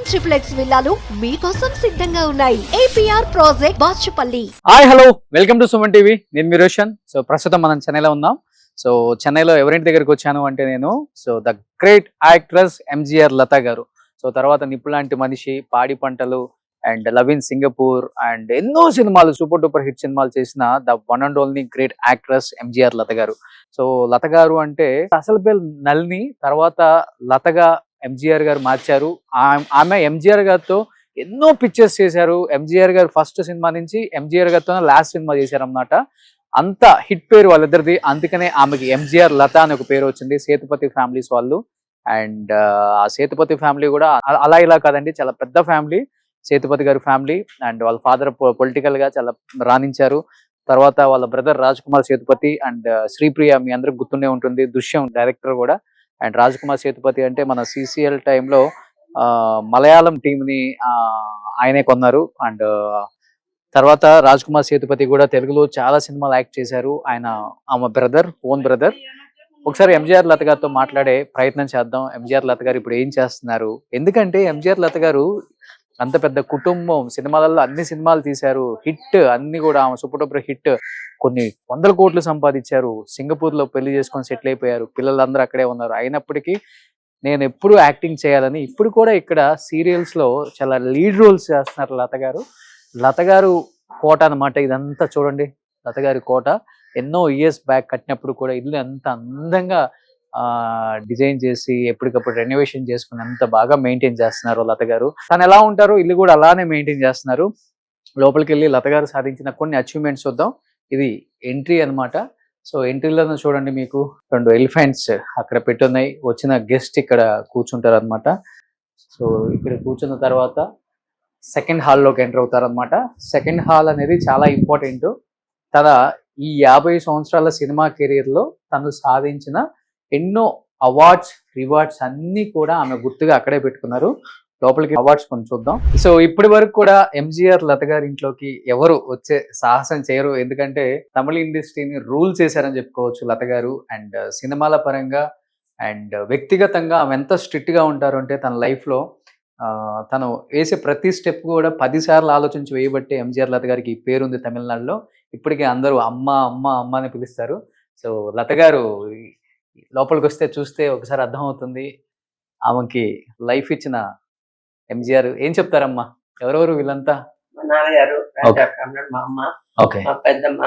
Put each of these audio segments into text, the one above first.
Triplex విల్లాలు మీకోసం సిద్ధంగా ఉన్నాయి. APR project Bachupally. Hi hello, welcome to Suman TV. నేను మీ రోషన్. సో ప్రస్తుతం మనం చెన్నైలో ఉన్నాం. సో చెన్నైలో ఎవరింటి దగ్గరికి వచ్చాను అంటే నేను ద గ్రేట్ యాక్ట్రెస్ MGR లత గారు. సో తర్వాత నిప్పు లాంటి మనిషి, పాడి పంటలు and love in Singapore and ఎన్నో సినిమాలు, సూపర్ డూపర్ హిట్ సినిమాలు చేసిన the one and only great actress MGR లత గారు. సో లత గారు అంటే అసలు పేరు నళిని, తర్వాత లతగా MGR గారు మార్చారు. ఆమె MGR గారితో ఎన్నో పిక్చర్స్ చేశారు. MGR గారు ఫస్ట్ సినిమా నుంచి MGR గారితో లాస్ట్ సినిమా చేశారు అన్నమాట. అంత హిట్ పేరు వాళ్ళిద్దరిది. అందుకనే ఆమెకి MGR లత అని ఒక పేరు వచ్చింది. సేతుపతి ఫ్యామిలీస్ వాళ్ళు. అండ్ ఆ సేతుపతి ఫ్యామిలీ కూడా అలా ఇలా కాదండి, చాలా పెద్ద ఫ్యామిలీ సేతుపతి గారి ఫ్యామిలీ. అండ్ వాళ్ళ ఫాదర్ పొలిటికల్ గా చాలా రాణించారు. తర్వాత వాళ్ళ బ్రదర్ రాజ్ కుమార్ సేతుపతి అండ్ శ్రీప్రియ మీ అందరికి గుర్తుండే ఉంటుంది, దృశ్యం డైరెక్టర్ కూడా. అండ్ రాజ్ కుమార్ సేతుపతి అంటే మన CCL టైంలో మలయాళం టీమ్ ని ఆయనే కొన్నారు. అండ్ తర్వాత రాజ్ కుమార్ సేతుపతి కూడా తెలుగులో చాలా సినిమాలు యాక్ట్ చేశారు. ఆమె ఓన్ బ్రదర్. ఒకసారి MGR లత గారితో మాట్లాడే ప్రయత్నం చేద్దాం. MGR లత గారు ఇప్పుడు ఏం చేస్తున్నారు, ఎందుకంటే MGR లత గారు అంత పెద్ద కుటుంబం, సినిమాలలో అన్ని సినిమాలు తీశారు, హిట్ అన్ని కూడా ఆమె సూపర్ డూపర్ హిట్, కొన్ని 100 కోట్లు సంపాదించారు, సింగపూర్ లో పెళ్లి చేసుకొని సెటిల్ అయిపోయారు, పిల్లలందరూ అక్కడే ఉన్నారు. అయినప్పటికీ నేను ఎప్పుడు యాక్టింగ్ చేయాలని, ఇప్పుడు కూడా ఇక్కడ సీరియల్స్ లో చాలా లీడ్ రోల్స్ చేస్తున్నారు లత గారు. లత గారు కోట అన్నమాట ఇదంతా. చూడండి లత గారి కోట. ఎన్నో ఇయర్స్ బ్యాక్ కట్టినప్పుడు కూడా ఇల్లు ఎంత అందంగా డిజైన్ చేసి ఎప్పటికప్పుడు రెనోవేషన్ చేసుకుని అంత బాగా మెయింటైన్ చేస్తున్నారు లత గారు. తను ఎలా ఉంటారో ఇల్లు కూడా అలానే మెయింటైన్ చేస్తున్నారు. లోపలికి వెళ్ళి లత గారు సాధించిన కొన్ని అచీవ్మెంట్స్ చూద్దాం. ఇది ఎంట్రీ అన్నమాట. సో ఎంట్రీలో చూడండి, మీకు 2 ఎలిఫెంట్స్ అక్కడ పెట్టున్నాయి. వచ్చిన గెస్ట్ ఇక్కడ కూర్చుంటారు అనమాట. సో ఇక్కడ కూర్చున్న తర్వాత సెకండ్ హాల్లోకి ఎంటర్ అవుతారు అనమాట. సెకండ్ హాల్ అనేది చాలా ఇంపార్టెంట్. తన ఈ 50 సంవత్సరాల సినిమా కెరీర్ లో తను సాధించిన ఎన్నో అవార్డ్స్, రివార్డ్స్ అన్ని కూడా ఆమె గుర్తుగా అక్కడే పెట్టుకున్నారు. లోపలికి అవార్డ్స్ కొన్ని చూద్దాం. సో ఇప్పటి వరకు కూడా MGR లత గారి ఇంట్లోకి ఎవరు వచ్చే సాహసం చేయరు, ఎందుకంటే తమిళ ఇండస్ట్రీని రూల్ చేశారని చెప్పుకోవచ్చు లత గారు. అండ్ సినిమాల పరంగా అండ్ వ్యక్తిగతంగా ఆమె ఎంత స్ట్రిక్ట్ గా ఉంటారు అంటే తన లైఫ్ లో తను వేసే ప్రతి స్టెప్ కూడా 10 సార్లు ఆలోచించి వేయబట్టే MGR లత గారికి ఈ పేరుంది తమిళనాడులో. ఇప్పటికే అందరూ అమ్మ అమ్మ అమ్మ అని పిలుస్తారు. సో లత గారు లోపలికి వస్తే చూస్తే ఒకసారి అర్థమవుతుంది ఆమెకి లైఫ్ ఇచ్చిన MGR. ఏం చెప్తారమ్మా, ఎవరెవరు వీళ్ళంతా? మా నాన్నగారు మా అమ్మ, మా పెద్దమ్మ,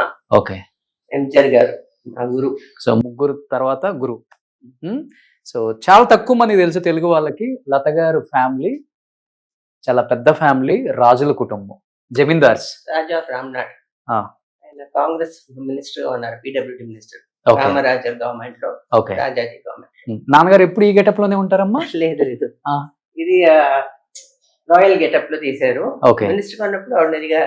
MGR గారు నా గురు. సో ముగ్గురు తర్వాత గురు. సో చాలా తక్కువ మంది తెలుసు తెలుగు వాళ్ళకి. లత గారు ఫ్యామిలీ చాలా పెద్ద ఫ్యామిలీ, రాజుల కుటుంబం, జమీందార్స్. రాజా రామ్నాథ్ ఆయన కాంగ్రెస్ మినిస్టర్ గా ఉన్నారు, PWD మినిస్టర్, రామరాజర్ గవర్నమెంట్ లో, రాజాజీ గవర్నమెంట్. నాన్నగారు ఎప్పుడు ఈ గెటప్ లోనే ఉంటారమ్మా? లేదు, ఇది రాయల్ గెటప్ లో తీశారు. మినిస్టర్ గా ఉన్నప్పుడు ఆర్డినరీగా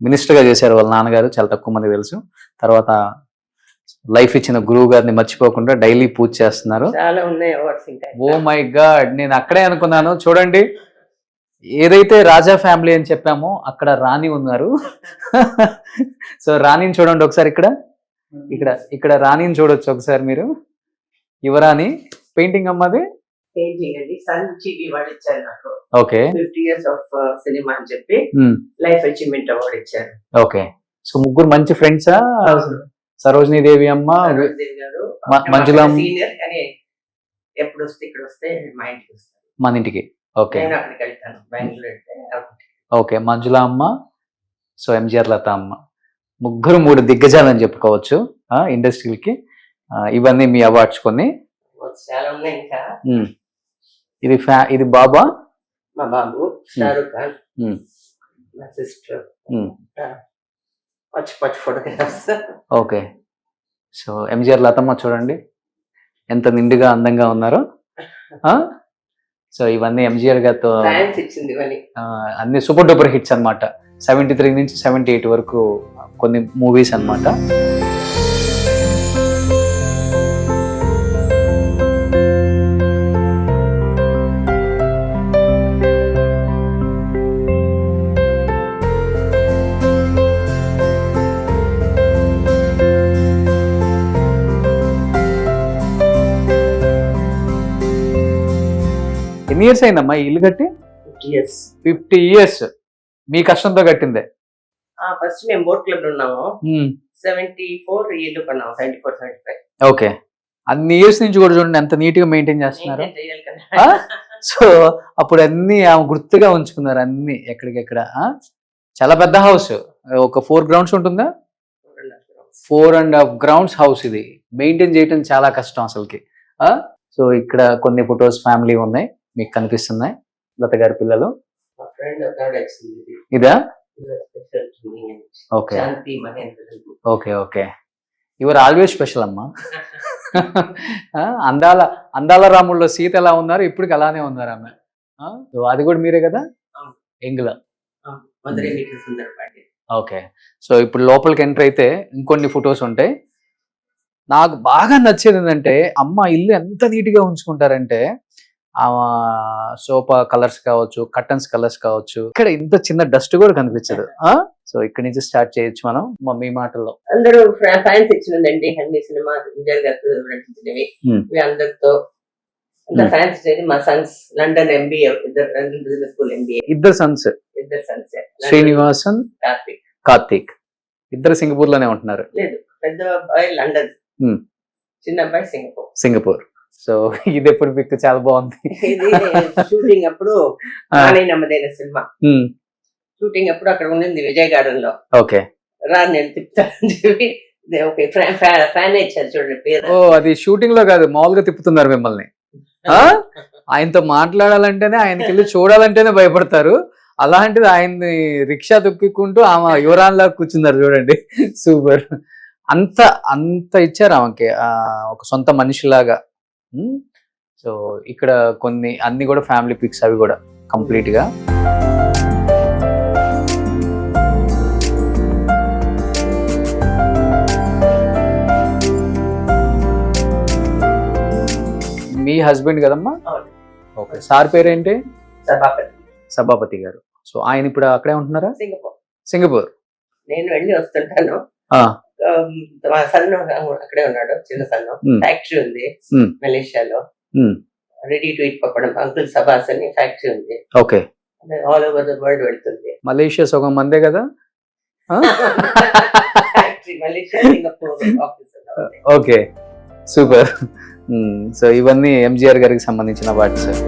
మినిస్టర్ గా చేశారు వాళ్ళ నాన్నగారు. చాలా తక్కువ మంది తెలుసు. తర్వాత లైఫ్ ఇచ్చిన గురువు గారిని మర్చిపోకుండా డైలీ పూజ చేస్తున్నారు. చాలా ఉన్నాయి అవార్డ్స్ ఇంకా. ఓ మై గాడ్, నేను అక్కడే అనుకున్నాను. చూడండి, ఏదైతే రాజా ఫ్యామిలీ అని చెప్పామో అక్కడ రాణి ఉన్నారు. సో రాణిని చూడండి ఒకసారి. ఇక్కడ రాణిని చూడొచ్చు ఒకసారి మీరు. యువరాణి పెయింటింగ్ అమ్మది. పెయింటింగ్ అండి, సన్ టీవీ వాళ్ళు ఇచ్చారు నాకు. 50 years ఆఫ్ సినిమా అని చెప్పి లైఫ్ అచీవ్మెంట్ అవార్డు ఇచ్చారు. సో ముగ్గురు మంచి ఫ్రెండ్సా? సరోజినీ దేవి అమ్మ, మంజుల సీనియర్, కానీ ఎప్పుడు వస్తే ఇక్కడ వస్తే మా ఇంటికి వస్తారు, మన ఇంటికి. నేను అక్కడికి వెళ్తాను, బెంగళూరు వెళ్తే. మంజుల అమ్మ, సో MGR లత అమ్మ, ముగ్గురు 3 దిగ్గజాలని చెప్పుకోవచ్చు ఇండస్ట్రీకి. ఇవన్నీ మీ అవార్డ్స్ కొన్ని. చాలా ఉన్నాయి ఇంకా. ఇది బాబా, మా బాబు షారూక్ ఖాన్, మా సిస్టర్, పచ్చి ఫోటోగ్రాఫ్స్. సో MGR లతమ్మ చూడండి ఎంత నిండుగా అందంగా ఉన్నారో. సో ఇవన్నీ MGR గారితో అన్ని సూపర్ డూపర్ హిట్స్ అన్నమాట. 73 నుంచి 78 వరకు కొన్ని మూవీస్ అన్నమాట. ఎన్ని ఇయర్స్ అయిందమ్మా ఈ ఇల్లు కట్టి? 50 years. 50 years మీ కష్టంతో కట్టిందే. ఫస్ట్ మేము బోట్ క్లబ్ లో ఉన్నాము. 74 ఇల్లు కొన్నాము, 74, 75. ఓకే, అన్ని ఇయర్స్ నుంచి కూడా చూడండి ఎంత నీట్ గా మెయింటైన్ చేస్తున్నారు. చేయాలి కదా. సో అప్పుడు అన్ని ఆమె గుర్తుగా ఉంచుకున్నారు అన్ని ఎక్కడికెక్కడ. చాలా పెద్ద హౌస్, ఒక 4 grounds ఉంటుందా? 4.5 grounds హౌస్. ఇది మెయింటైన్ చేయటం చాలా కష్టం అసలుకి. సో ఇక్కడ కొన్ని ఫొటోస్ ఫ్యామిలీ ఉన్నాయి, మీకు కనిపిస్తున్నాయి. లత గారి పిల్లలు. మా ఫ్రెండ్ ఒక ఆవిడ వచ్చింది. ఇదా? స్పెషల్ టు మీ. Okay Shanti Mahendra. Okay okay, your always special అమ్మా. అందాల రాముల్లో సీత ఎలా ఉన్నారు, ఇప్పటికి అలానే ఉన్నారు ఆమె. సో అది కూడా మీరే కదా? ఎంగుల. ఓకే, సో ఇప్పుడు లోపలికి ఎంటర్ అయితే ఇంకొన్ని ఫొటోస్ ఉంటాయి. నాకు బాగా నచ్చేది ఏంటంటే అమ్మ ఇల్లు ఎంత నీట్ గా ఉంచుకుంటారంటే, సోఫా కలర్స్ కావచ్చు, కర్టన్స్ కలర్స్ కావచ్చు, ఇక్కడ ఇంత చిన్న డస్ట్ కూడా కనిపించదు. సో ఇక్కడ నుంచి స్టార్ట్ చేయొచ్చు మనం మమ్మీ మాటల్లో. అందరూ ఫ్యాన్స్ ఇచ్చినండి అన్ని సినిమా నటించినవి అందరితో. ఫ్యాన్స్ ఇచ్చేది మా Sons London MBA, London business school MBA. ఇద్దరు సన్స్ శ్రీనివాసన్ కార్తిక్ ఇద్దరు సింగపూర్ లోనే ఉంటున్నారు. లేదు, పెద్ద అబ్బాయి లండన్, చిన్న అబ్బాయి సింగపూర్. సో ఇది ఎప్పుడు పిక్ చాలా బాగుంది. ఇది షూటింగ్ అప్పుడు నమ్మదైన సినిమా షూటింగ్ అప్పుడు అక్కడ ఉండింది విజయ్ గార్డెన్ లో. ఓకే, రా నేను తిప్పుతాను చెప్పి ఫ్యాన్ ఇచ్చారు చూడండి పేరు. ఓ అది షూటింగ్ లో కాదు, మామూలుగా తిప్పుతున్నారు మిమ్మల్ని. ఆయనతో మాట్లాడాలంటేనే, ఆయనకి వెళ్ళి చూడాలంటేనే భయపడతారు. అలాంటిది ఆయన్ని రిక్షా తొక్కికుంటూ ఆమె యువరాన్ లాగా కూర్చున్నారు చూడండి. సూపర్. అంత ఇచ్చారు ఆమెకి, ఒక సొంత మనిషిలాగా. సో ఇక్కడ కొన్ని అన్ని కూడా ఫ్యామిలీ పిక్స్, అవి కూడా కంప్లీట్ గా. మీ హస్బెండ్ కదమ్మా? ఓకే, సార్ పేరేంటి? సభాపతి గారు. సో ఆయన ఇప్పుడు అక్కడే ఉంటున్నారా? సింగపూర్. నేను వెళ్ళి వస్తుంటాను. మా సన్ అక్కడే ఉన్నాడు, చిన్న సన్. ఫ్యాక్టరీ ఉంది మలేషియాలో, రెడీ టు ఈట్ పప్పడం. అంకుల్ సబాస్ అని ఫ్యాక్టరీ ఉంది. Okay, all over the world వెళ్తుంది. మలేషియా సగం మందే కదా? Factory Malaysia, Singapore office. Okay, super. So ఇవన్నీ ఎంజీఆర్ గారికి సంబంధించిన వాటి సార్.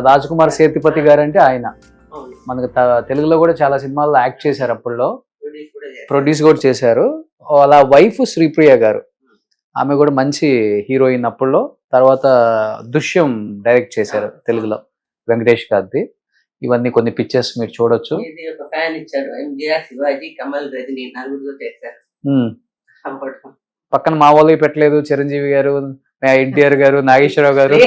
రాజకుమార్ సేతుపతి గారు అంటే ఆయన మనకు తెలుగులో కూడా చాలా సినిమాల్లో యాక్ట్ చేశారు, అప్పుల్లో ప్రొడ్యూస్ కూడా చేశారు. అలా వైఫ్ శ్రీప్రియ గారు, ఆమె కూడా మంచి హీరోయిన్ అప్పుల్లో. తర్వాత దృశ్యం డైరెక్ట్ చేశారు తెలుగులో, వెంకటేష్ గారిది. ఇవన్నీ కొన్ని పిక్చర్స్ మీరు చూడొచ్చు. పక్కన మా వాళ్ళు పెట్టలేదు, చిరంజీవి గారు, ఎన్టీఆర్ గారు, నాగేశ్వరరావు గారు.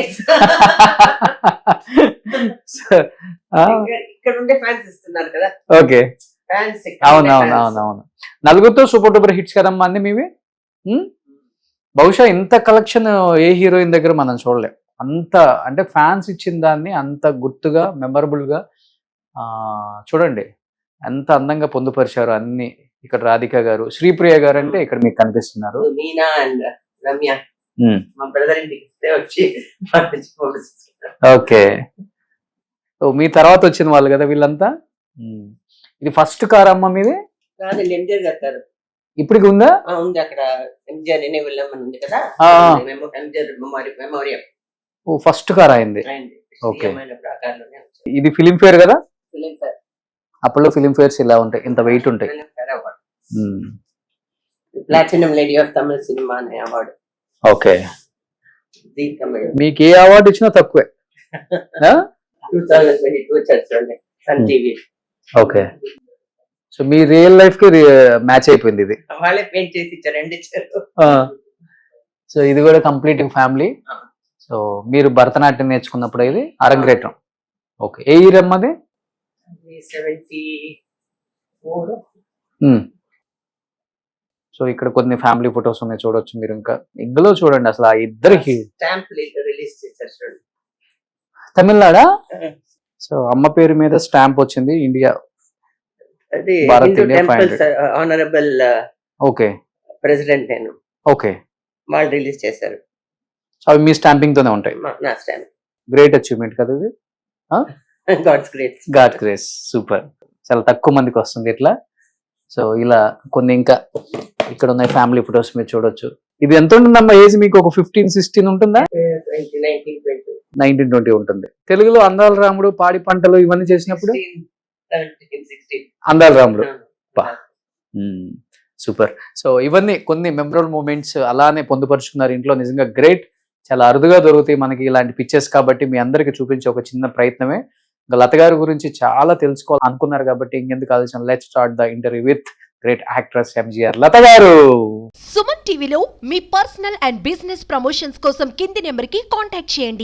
ఓకే, అవునవునవునవును. నలుగురితో సూపర్ డూపర్ హిట్స్ కదమ్మా అన్ని మీవి. బహుశా ఇంత కలెక్షన్ ఏ హీరోయిన్ దగ్గర మనం చూడలేం. అంత అంటే ఫ్యాన్స్ ఇచ్చిన దాన్ని అంత గుర్తుగా, మెమరబుల్ గా చూడండి ఎంత అందంగా పొందుపరిచారు అన్ని. ఇక్కడ రాధిక గారు, శ్రీప్రియ గారు అంటే ఇక్కడ మీకు కనిపిస్తున్నారు. ఓకే, మీ తర్వాత వచ్చిన వాళ్ళు కదా వీళ్ళంతా. ఇది ఫస్ట్ కార్ అమ్మ మీది? ఇప్పటికి ఉందా? ఉంది అక్కడ ఎంజిఆర్ ఉంది కదా, మెమోరియల్. ఓ ఫస్ట్ కార్ అయింది. ఓకే, ఇది ఫిలిం ఫేర్ కదా? అప్పుడు ఫిలిం ఫేర్స్ ఇలా ఉంటాయి, ఇంత వెయిట్ ఉంటాయి. Platinum lady of Tamil cinema అనే అవార్డు. ఓకే, మీకు ఏ అవార్డు ఇచ్చినా తక్కువే. 2022 సన్ టీవీ. ఓకే, సో మీ రియల్ లైఫ్ కి మ్యాచ్ అయిపోయింది ఇది. వాళ్ళే పెయింట్ చేసి ఇచ్చారు. సో ఇది కూడా కంప్లీట్ ఫ్యామిలీ. సో మీరు భరతనాట్యం నేర్చుకున్నప్పుడు ఇది అరంగేట్రం. ఓకే, ఏ ఇయర్ అమ్మది? 74. సో ఇక్కడ కొన్ని ఫ్యామిలీ ఫొటోస్ ఉన్నాయి చూడొచ్చు మీరు. ఇంకా ఇందులో చూడండి అసలు ఆ ఇద్దరికి స్టాంప్ రిలీజ్ చేశారు చూడండి. తమిళనాడా. సో అమ్మ పేరు మీద స్టాంప్ వచ్చింది, ఇండియా అది Bharat Hindu India temples honourable okay president నేను, ఓకే. వాళ్ళు రిలీజ్ చేశారు. సో అవి మీ స్టాంపింగ్ తోనే ఉంటాయి. నా స్టాంప్. గ్రేట్ అచీవ్మెంట్ కదా ఇది. God's grace. God grace, super. చాలా తక్కువ మందికి వస్తుంది ఇట్లా. సో ఇలా కొన్ని ఇంకా ఇక్కడ ఉన్నాయి ఫ్యామిలీ ఫొటోస్ మీరు చూడొచ్చు. ఇది ఎంత ఉంటుందమ్మా ఏజ్ మీకు? ఒక 15-16 ఉంటుందా? 19-20 ఉంటుంది. తెలుగులో అందాల రాముడు, పాడి పంటలు ఇవన్నీ చేసినప్పుడు 16. అందాల రాముడు. సూపర్. సో ఇవన్నీ కొన్ని మెమరబుల్ మూమెంట్స్ అలానే పొందుపరుచుకున్నారు ఇంట్లో. నిజంగా గ్రేట్. చాలా అరుదుగా దొరుకుతాయి మనకి ఇలాంటి పిక్చర్స్, కాబట్టి మీ అందరికి చూపించే ఒక చిన్న ప్రయత్నమే. లత గారి గురించి చాలా తెలుసుకోవాలి అనుకున్నారు కాబట్టి ఇంకెందుకు ఆలోచన, let's start the interview with great actress MGR Latha garu. Suman టీవీలో మీ పర్సనల్ అండ్ బిజినెస్ ప్రమోషన్స్ కోసం కింది నెంబర్ కి కాంటాక్ట్ చేయండి.